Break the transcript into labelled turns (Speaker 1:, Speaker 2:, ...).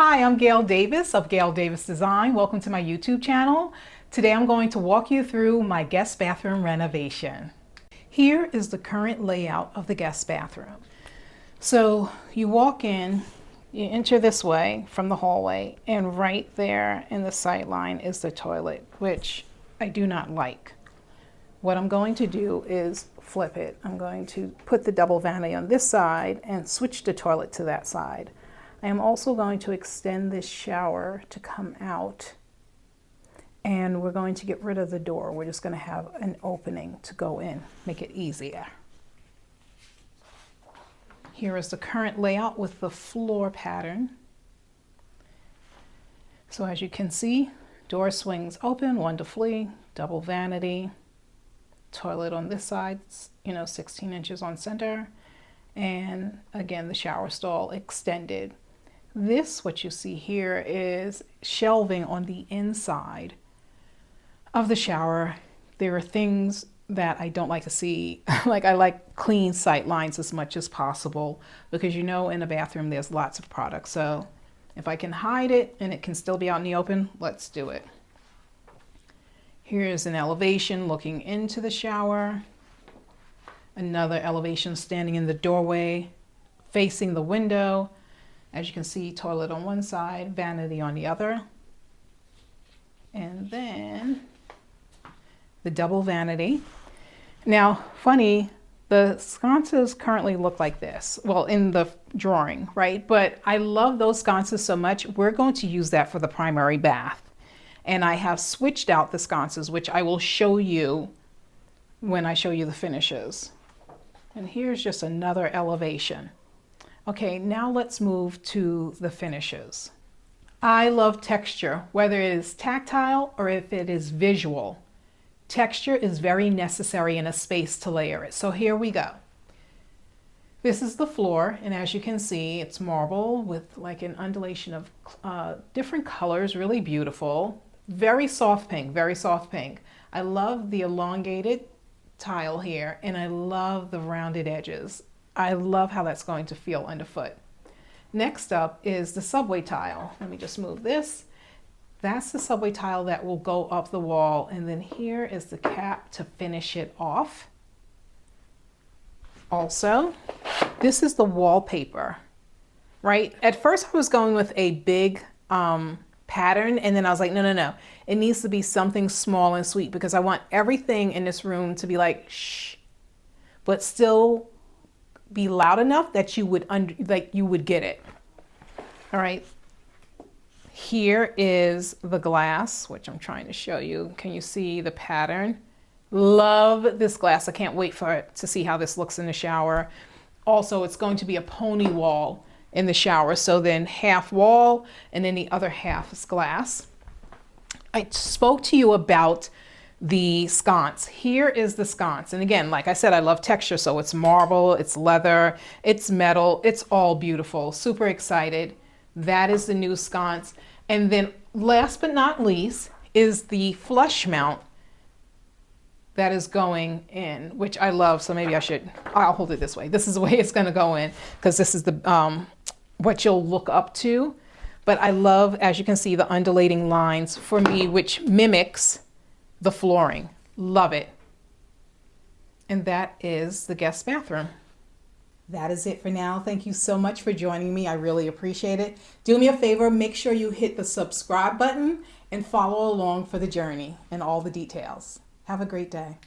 Speaker 1: Hi, I'm Gail Davis of Gail Davis Design. Welcome to my YouTube channel. Today I'm going to walk you through my guest bathroom renovation. Here is the current layout of the guest bathroom. So you walk in, you enter this way from the hallway, and right there in the sight line is the toilet, which I do not like. What I'm going to do is flip it. I'm going to put the double vanity on this side and switch the toilet to that side. I am also going to extend this shower to come out, and we're going to get rid of the door. We're just going to have an opening to go in, make it easier. Here is the current layout with the floor pattern. So as you can see, door swings open wonderfully, double vanity, toilet on this side, 16 inches on center, and again the shower stall extended. This, what you see here, is shelving on the inside of the shower. There are things that I don't like to see. Like, I like clean sight lines as much as possible because in a bathroom there's lots of products. So if I can hide it and it can still be out in the open, let's do it. Here's an elevation looking into the shower. Another elevation standing in the doorway facing the window. As you can see, toilet on one side, vanity on the other. And then the double vanity. Now, funny, the sconces currently look like this. Well, in the drawing, right? But I love those sconces so much, we're going to use that for the primary bath. And I have switched out the sconces, which I will show you when I show you the finishes. And here's just another elevation. Okay, now let's move to the finishes. I love texture, whether it is tactile or if it is visual. Texture is very necessary in a space to layer it. So here we go. This is the floor, and as you can see, it's marble with like an undulation of different colors, really beautiful. Very soft pink, very soft pink. I love the elongated tile here, and I love the rounded edges. I love how that's going to feel underfoot. Next up is the subway tile. Let me just move this. That's the subway tile that will go up the wall, and then here is the cap to finish it off. Also, this is the wallpaper, right? At first I was going with a big pattern, and then I was like, no. It needs to be something small and sweet because I want everything in this room to be like, shh, but still be loud enough that you would get it. All right. Here is the glass, which I'm trying to show you. Can you see the pattern? Love this glass. I can't wait to see how this looks in the shower. Also, it's going to be a pony wall in the shower. So then half wall and then the other half is glass. I spoke to you about the sconce. Here is the sconce. And again, like I said, I love texture. So it's marble, it's leather, it's metal, it's all beautiful. Super excited. That is the new sconce. And then last but not least is the flush mount that is going in, which I love. So maybe I'll hold it this way. This is the way it's going to go in because this is the what you'll look up to. But I love, as you can see, the undulating lines for me, which mimics the flooring. Love it. And that is the guest bathroom. That is it for now. Thank you so much for joining me. I really appreciate it. Do me a favor, make sure you hit the subscribe button and follow along for the journey and all the details. Have a great day.